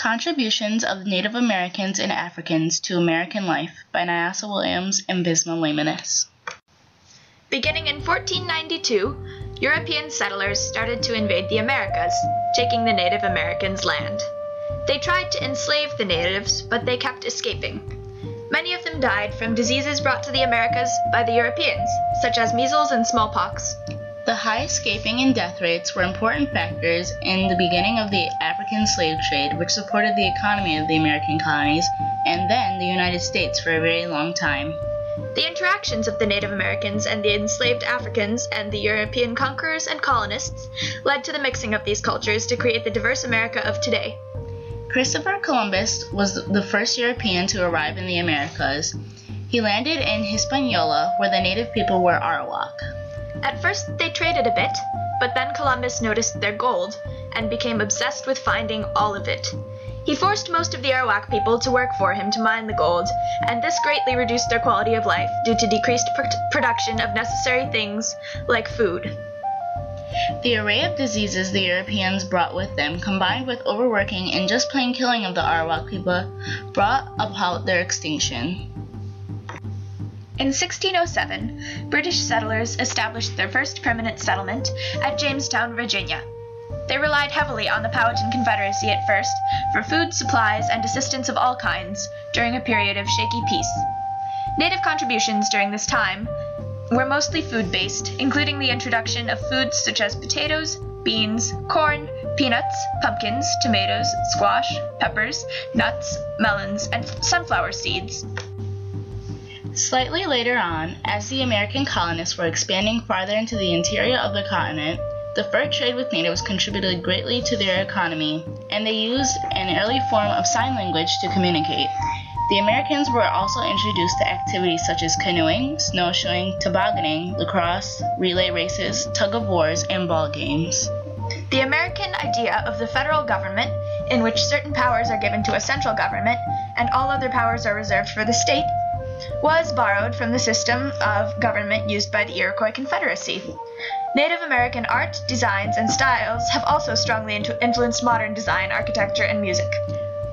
Contributions of Native Americans and Africans to American Life by Nyasa and Vizma Leimanis. Beginning in 1492, European settlers started to invade the Americas, taking the Native Americans' land. They tried to enslave the natives, but they kept escaping. Many of them died from diseases brought to the Americas by the Europeans, such as measles and smallpox. The high escaping and death rates were important factors in the beginning of the African slave trade, which supported the economy of the American colonies and then the United States for a very long time. The interactions of the Native Americans and the enslaved Africans and the European conquerors and colonists led to the mixing of these cultures to create the diverse America of today. Christopher Columbus was the first European to arrive in the Americas. He landed in Hispaniola, where the native people were Arawak. At first they traded a bit, but then Columbus noticed their gold and became obsessed with finding all of it. He forced most of the Arawak people to work for him to mine the gold, and this greatly reduced their quality of life due to decreased production of necessary things like food. The array of diseases the Europeans brought with them, combined with overworking and just plain killing of the Arawak people, brought about their extinction. In 1607, British settlers established their first permanent settlement at Jamestown, Virginia. They relied heavily on the Powhatan Confederacy at first for food, supplies, and assistance of all kinds during a period of shaky peace. Native contributions during this time were mostly food-based, including the introduction of foods such as potatoes, beans, corn, peanuts, pumpkins, tomatoes, squash, peppers, nuts, melons, and sunflower seeds. Slightly later on, as the American colonists were expanding farther into the interior of the continent, the fur trade with natives contributed greatly to their economy, and they used an early form of sign language to communicate. The Americans were also introduced to activities such as canoeing, snowshoeing, tobogganing, lacrosse, relay races, tug-of-wars, and ball games. The American idea of the federal government, in which certain powers are given to a central government and all other powers are reserved for the state, was borrowed from the system of government used by the Iroquois Confederacy. Native American art, designs, and styles have also strongly influenced modern design, architecture, and music.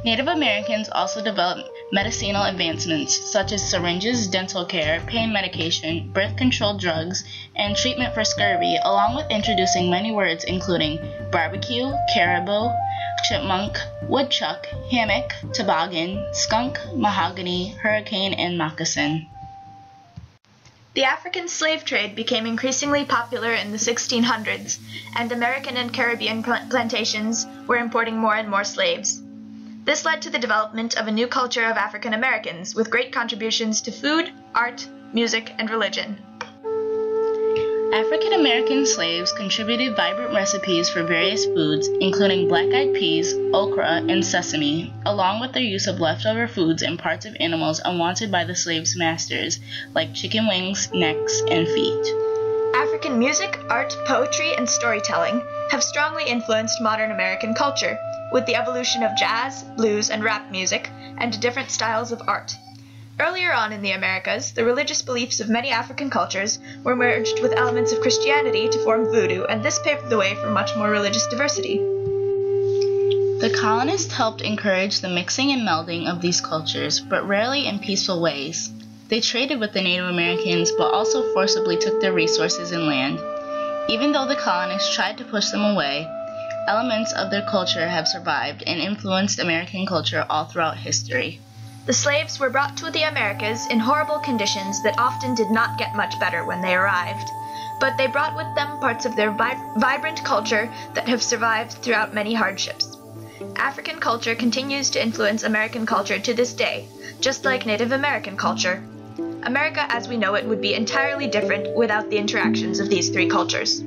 Native Americans also developed medicinal advancements such as syringes, dental care, pain medication, birth control drugs, and treatment for scurvy, along with introducing many words including barbecue, caribou, chipmunk, woodchuck, hammock, toboggan, skunk, mahogany, hurricane, and moccasin. The African slave trade became increasingly popular in the 1600s, and American and Caribbean plantations were importing more and more slaves. This led to the development of a new culture of African Americans with great contributions to food, art, music, and religion. African American slaves contributed vibrant recipes for various foods, including black-eyed peas, okra, and sesame, along with their use of leftover foods and parts of animals unwanted by the slaves' masters, like chicken wings, necks, and feet. African music, art, poetry, and storytelling have strongly influenced modern American culture, with the evolution of jazz, blues, and rap music, and different styles of art. Earlier on in the Americas, the religious beliefs of many African cultures were merged with elements of Christianity to form voodoo, and this paved the way for much more religious diversity. The colonists helped encourage the mixing and melding of these cultures, but rarely in peaceful ways. They traded with the Native Americans, but also forcibly took their resources and land. Even though the colonists tried to push them away, elements of their culture have survived and influenced American culture all throughout history. The slaves were brought to the Americas in horrible conditions that often did not get much better when they arrived, but they brought with them parts of their vibrant culture that have survived throughout many hardships. African culture continues to influence American culture to this day, just like Native American culture. America as we know it would be entirely different without the interactions of these three cultures.